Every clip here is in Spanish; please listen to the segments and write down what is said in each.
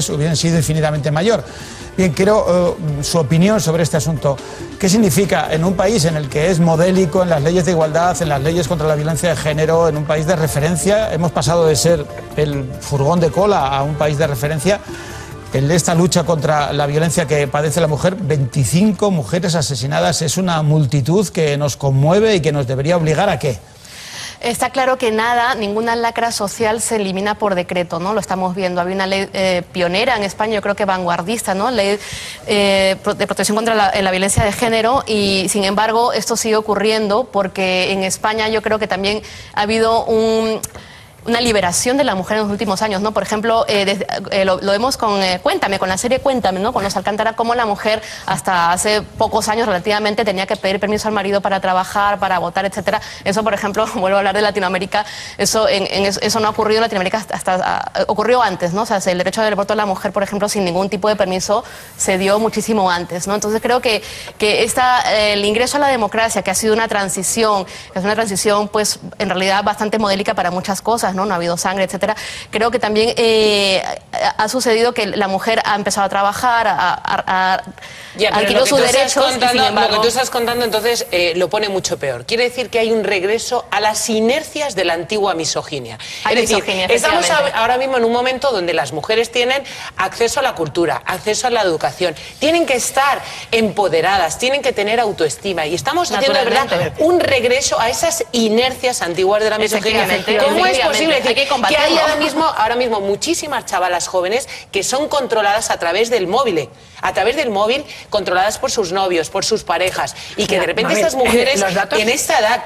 mujeres hubiesen sido infinitamente mayor. Bien, quiero su opinión sobre este asunto. ¿Qué significa en un país en el que es modélico en las leyes de igualdad, en las leyes contra la violencia de género, en un país de referencia? Hemos pasado de ser el furgón de cola a un país de referencia. En esta lucha contra la violencia que padece la mujer, 25 mujeres asesinadas, es una multitud que nos conmueve y que nos debería obligar ¿a qué? Está claro que ninguna lacra social se elimina por decreto, ¿no? Lo estamos viendo. Había una ley pionera en España, yo creo que vanguardista, ¿no? Ley de protección contra la violencia de género, y sin embargo esto sigue ocurriendo porque en España yo creo que también ha habido una liberación de la mujer en los últimos años, ¿no? Por ejemplo, lo vemos con Cuéntame, con la serie Cuéntame, ¿no? Con los Alcántara, cómo la mujer hasta hace pocos años relativamente tenía que pedir permiso al marido para trabajar, para votar, etcétera. Eso, por ejemplo, vuelvo a hablar de Latinoamérica, eso no ha ocurrido en Latinoamérica ocurrió antes, ¿no? O sea, el derecho del voto de la mujer, por ejemplo, sin ningún tipo de permiso, se dio muchísimo antes, ¿no? Entonces creo que el ingreso a la democracia, que ha sido una transición, pues en realidad bastante modélica para muchas cosas, ¿no? No ha habido sangre, etcétera. Creo que también ha sucedido que la mujer ha empezado a trabajar, adquirió sus derechos. Lo que tú estás contando entonces lo pone mucho peor. Quiere decir que hay un regreso a las inercias de la antigua misoginia. Estamos ahora mismo en un momento donde las mujeres tienen acceso a la cultura, acceso a la educación, tienen que estar empoderadas, tienen que tener autoestima, y estamos haciendo de verdad un regreso a esas inercias antiguas de la misoginia. ¿Cómo es posible? Decir, que hay ahora mismo muchísimas chavalas jóvenes que son controladas a través del móvil, controladas por sus novios, por sus parejas, y que de repente estas mujeres en esta edad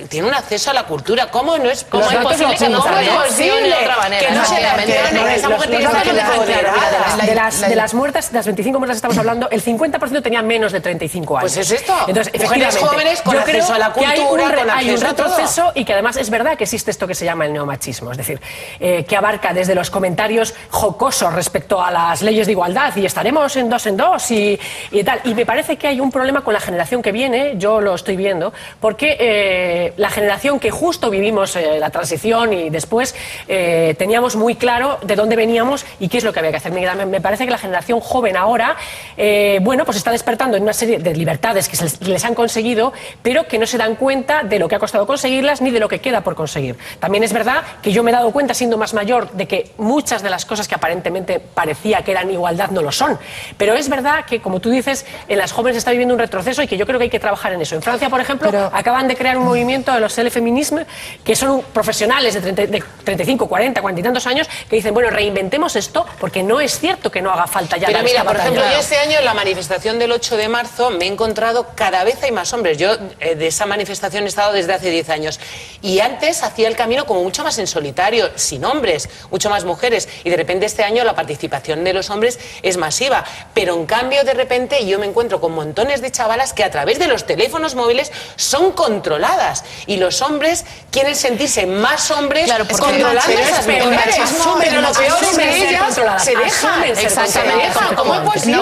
tienen un acceso a la cultura. ¿Cómo no es posible que no sea posible de otra manera? Que no se le esa mujer tiene que estar empoderada. De las muertas, de las 25 muertas que estamos hablando, el 50% tenía menos de 35 años. Pues es esto. Entonces, mujeres jóvenes con acceso a la cultura, hay un retroceso, y que además es verdad que existe esto que se llama el neomachismo. Es decir, que abarca desde los comentarios jocosos respecto a las leyes de igualdad y estaremos en dos y tal. Y me parece que hay un problema con la generación que viene, yo lo estoy viendo, porque la generación que justo vivimos la transición y después teníamos muy claro de dónde veníamos y qué es lo que había que hacer. Me parece que la generación joven ahora, pues está despertando en una serie de libertades que les han conseguido, pero que no se dan cuenta de lo que ha costado conseguirlas ni de lo que queda por conseguir. También es verdad que yo me he dado cuenta, siendo más mayor, de que muchas de las cosas que aparentemente parecía que eran igualdad no lo son. Pero es verdad que, como tú dices, en las jóvenes está viviendo un retroceso y que yo creo que hay que trabajar en eso. En Francia, por ejemplo, acaban de crear un movimiento de los Telefeminisme, que son profesionales de 35, 40, 40 y tantos años, que dicen, bueno, reinventemos esto, porque no es cierto que no haga falta ya. Pero mira, por ejemplo, yo este año en la manifestación del 8 de marzo me he encontrado cada vez hay más hombres. Yo de esa manifestación he estado desde hace 10 años. Y antes hacía el camino como mucho más en solitario, sin hombres, mucho más mujeres, y de repente este año la participación de los hombres es masiva, pero en cambio de repente yo me encuentro con montones de chavalas que a través de los teléfonos móviles son controladas, y los hombres quieren sentirse más hombres, controlando a esas mujeres, pero lo peor es que ellas se dejan. Exactamente. ¿Cómo es posible?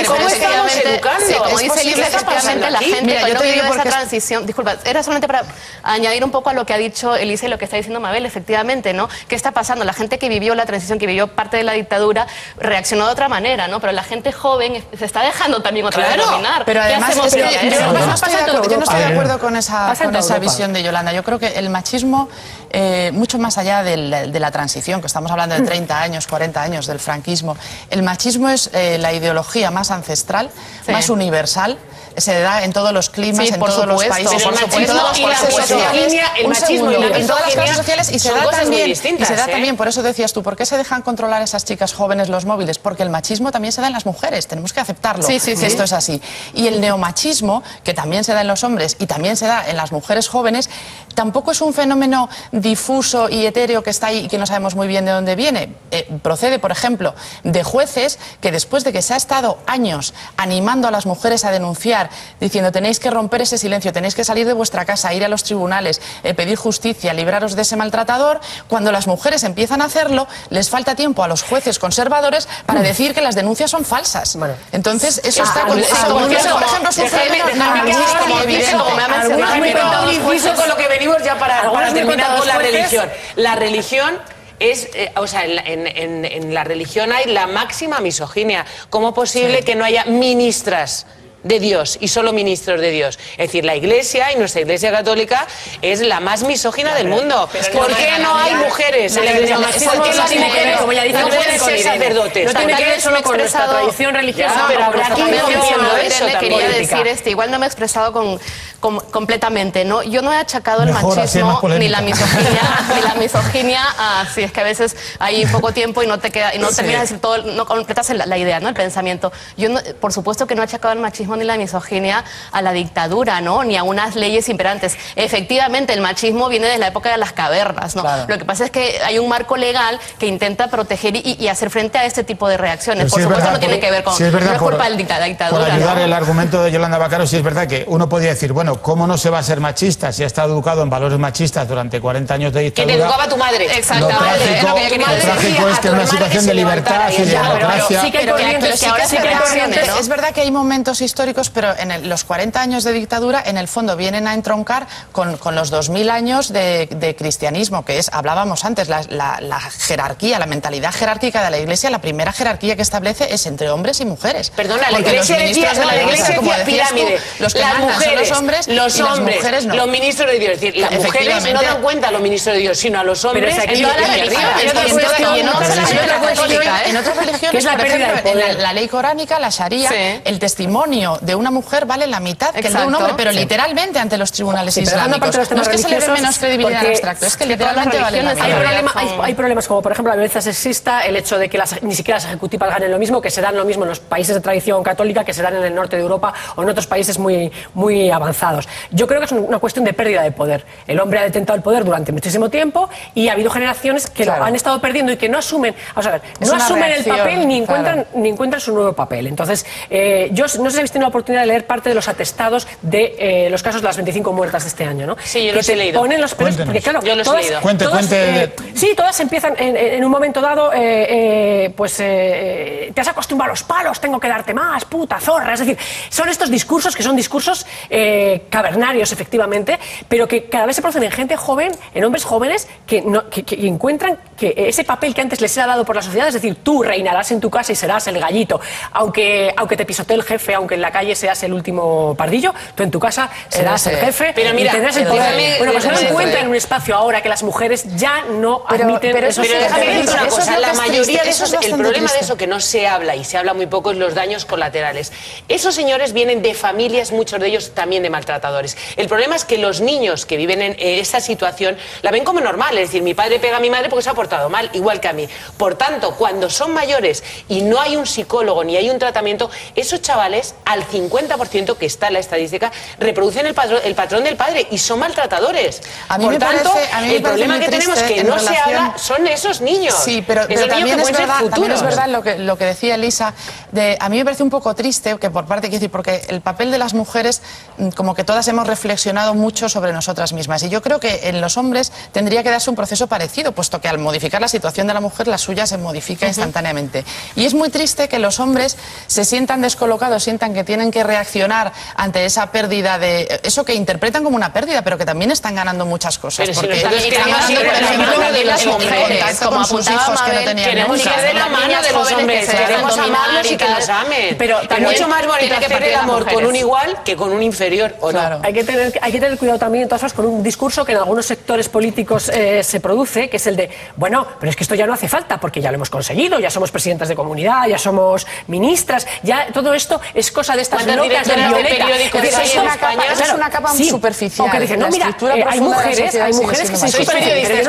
¿Cómo estamos educando? Como dice Elisa, efectivamente la gente que no vivió esa transición, disculpa, era solamente para añadir un poco a lo que ha dicho Elisa y lo que está diciendo Mabel, efectivamente, ¿no? ¿Qué está pasando? La gente que vivió la transición, que vivió parte de la dictadura, reaccionó de otra manera, ¿no? Pero la gente joven se está dejando también otra vez dominar. Pero además, yo no estoy de acuerdo con esa visión de Yolanda. Yo creo que el machismo, mucho más allá de la transición, que estamos hablando de 30 años, 40 años del franquismo, el machismo es la ideología más ancestral, más universal, se da en todos los climas, en todos los países, en todas las clases sociales, en todas las clases sociales, y se da también, por eso decías tú, ¿por qué se dejan controlar esas chicas jóvenes los móviles? Porque el machismo también se da en las mujeres, tenemos que aceptarlo, que esto es así. Y el neomachismo, que también se da en los hombres y también se da en las mujeres jóvenes, tampoco es un fenómeno difuso y etéreo que está ahí y que no sabemos muy bien de dónde viene. Procede, por ejemplo, de jueces que después de que se ha estado años animando a las mujeres a denunciar, diciendo tenéis que romper ese silencio, tenéis que salir de vuestra casa, ir a los tribunales, pedir justicia, libraros de ese maltratador, cuando las mujeres empiezan a hacerlo, les falta tiempo a los jueces conservadores para decir que las denuncias son falsas. Bueno, entonces eso está con eso, por ejemplo, es un fenómeno con lo que venimos ya para terminar con la religión. La religión es, o sea, en la religión hay la máxima misoginia. ¿Cómo es posible que no haya ministras de Dios y solo ministros de Dios? Es decir, la Iglesia y nuestra Iglesia católica es la más misógina del mundo. ¿Por qué no hay mujeres en la Iglesia? ¿Por qué las mujeres no pueden ser sacerdotes? No tiene que ver solo con nuestra tradición religiosa, pero habrá que ir rompiendo eso también. Quería decir igual no me he expresado completamente, ¿no? Yo no he achacado el machismo ni la misoginia, si es que a veces hay poco tiempo y no te queda, y no terminas de decir todo, no completas la idea, ¿no? El pensamiento. Yo no, por supuesto que no he achacado el machismo ni la misoginia a la dictadura, ¿no? Ni a unas leyes imperantes. Efectivamente, el machismo viene de la época de las cavernas, ¿no? Claro. Lo que pasa es que hay un marco legal que intenta proteger y hacer frente a este tipo de reacciones. Por supuesto, no tiene que ver con... no es culpa de la dictadura. Por ayudar el argumento de Yolanda Bacaro, sí es verdad que uno podría decir, bueno, ¿cómo no se va a ser machista si ha estado educado en valores machistas durante 40 años de dictadura? Que te educaba tu madre. Exactamente. Lo trágico es que en una situación de libertad y de democracia... Sí que hay corrientes, es verdad que hay momentos históricos, pero en los 40 años de dictadura, en el fondo, vienen a entroncar con los 2000 años de cristianismo, que es, hablábamos antes, la jerarquía, la mentalidad jerárquica de la Iglesia. La primera jerarquía que establece es entre hombres y mujeres. Perdona, la Iglesia decía pirámide. Los que mandan son los hombres y las mujeres no. Los ministros de Dios. Es decir, las mujeres no dan cuenta a los ministros de Dios, sino a los hombres. En otras religiones, por ejemplo, en la ley coránica, la Sharia, el testimonio de una mujer vale la mitad que el de un hombre, pero literalmente ante los tribunales islámicos. No es que se le dé menos credibilidad al abstracto, es que literalmente vale la mitad. Hay problemas como, por ejemplo, la violencia sexista, el hecho de que ni siquiera las ejecutivas ganen lo mismo, que se dan lo mismo en los países de tradición católica, que se dan en el norte de Europa o en otros países muy avanzados. Yo creo que es una cuestión de pérdida de poder. El hombre ha detentado el poder durante muchísimo tiempo y ha habido generaciones que lo han estado perdiendo y que no asumen, vamos a ver, no asumen el papel ni encuentran su nuevo papel. Entonces, yo no sé si habéis tenido la oportunidad de leer parte de los atestados de los casos de las 25 muertas de este año, ¿no? Sí, yo los he leído. Ponen los pelos, porque claro, yo los he leído. Sí, todas empiezan en un momento dado, te has acostumbrado a los palos, tengo que darte más, puta, zorra. Es decir, son estos discursos que son discursos cavernarios, efectivamente, pero que cada vez se producen en gente joven, en hombres jóvenes, que encuentran que ese papel que antes les era dado por la sociedad, es decir, tú reinarás en tu casa y serás el gallito, aunque te pisotee el jefe, aunque en la calle seas el último pardillo, tú en tu casa serás el jefe, pero mira, y tendrás el poder. Bueno, pues no encuentran un espacio ahora que las mujeres ya no admiten. Pero déjame decirte una cosa, la mayoría de esos, el problema de eso que no se habla y se habla muy poco es los daños colaterales. Esos señores vienen de familias, muchos de ellos también de maltratadores. El problema es que los niños que viven en esa situación la ven como normal, es decir, mi padre pega a mi madre porque se ha portado mal, igual que a mí. Por tanto, cuando son mayores y no hay un psicólogo ni hay un tratamiento, esos chavales, al 50% que está en la estadística, reproducen el patrón del padre y son maltratadores. Por tanto, el problema que tenemos que no se habla son esos niños. Sí, pero también es verdad lo que decía Elisa. A mí me parece un poco triste que por parte, quiero decir, porque el papel de las mujeres, como que todas hemos reflexionado mucho sobre nosotras mismas. Y yo creo que en los hombres tendría que darse un proceso parecido, puesto que al modificar la situación de la mujer, la suya se modifica instantáneamente. Y es muy triste que los hombres se sientan descolocados, sientan que tienen que reaccionar ante esa pérdida de... Eso que interpretan como una pérdida, pero que también están ganando muchas cosas. Pero porque están haciendo, por ejemplo, de las mujeres, como sus hijos que no tenían queremos ir de la mano de los hombres, queremos amarlos y que nos amen. Pero mucho más bonito hacer el amor con un igual que con un inferior, ¿o no? Hay que tener cuidado también, en todas formas, con un discurso que en algunos sectores políticos se produce, que es el de, bueno, pero es que esto ya no hace falta, porque ya lo hemos conseguido, ya somos presidentas de comunidad, ya somos ministras, ya todo esto es cosa de estas locas de Violeta. Eso es una capa superficial. Aunque dicen, no, mira, hay mujeres que se dicen periodistas,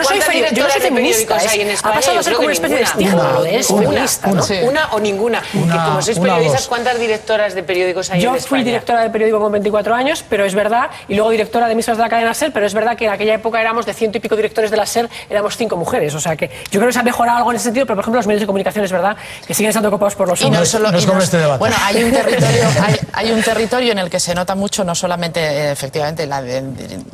yo no soy feminista, ha pasado a ser como una especie de estigma de eso, feminista, ¿no? Una o ninguna. Como sois periodistas, ¿cuántas directoras de periódicos hay en España? Yo fui directora de periódico con 24 años, pero es verdad, y luego directora de emisoras de la cadena SER, pero es verdad que en aquella época éramos de 100 y pico directores de la SER, éramos 5 mujeres, o sea que yo creo que se ha mejorado algo en ese sentido, pero por ejemplo los medios de comunicación es verdad que siguen estando ocupados por los hombres. Y no es como este debate. Bueno, hay un territorio hay un territorio en el que se nota mucho, no solamente efectivamente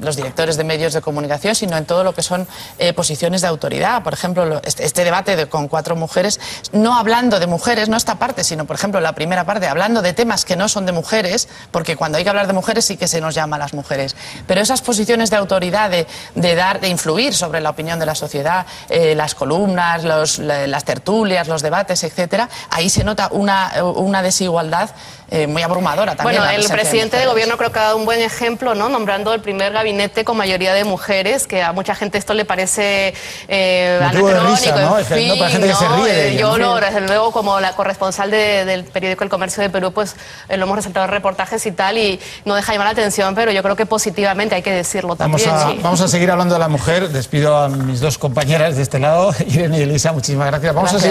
los directores de medios de comunicación, sino en todo lo que son posiciones de autoridad. Por ejemplo, este debate con 4 mujeres, no hablando de mujeres, no esta parte, sino por ejemplo la primera parte, hablando de temas que no son de mujeres, porque cuando hay que hablar de mujeres sí que se nos llama a las mujeres. Pero esas posiciones de autoridad, de influir sobre la opinión de la sociedad, las columnas, las tertulias, los debates, etcétera, ahí se nota una desigualdad muy abrumadora también. Bueno, el presidente de gobierno creo que ha dado un buen ejemplo, ¿no? Nombrando el primer gabinete con mayoría de mujeres, que a mucha gente esto le parece anacrónico, risa, ¿no? en fin, para gente que se ríe de ello, yo no, desde luego, como la corresponsal del periódico El Comercio de Perú, pues lo hemos resaltado en reportajes y tal, y no deja llamar la atención, pero yo creo que positivamente hay que decirlo también. Vamos a seguir hablando de la mujer. Despido a mis 2 compañeras de este lado, Irene y Elisa, muchísimas gracias. Vamos a seguir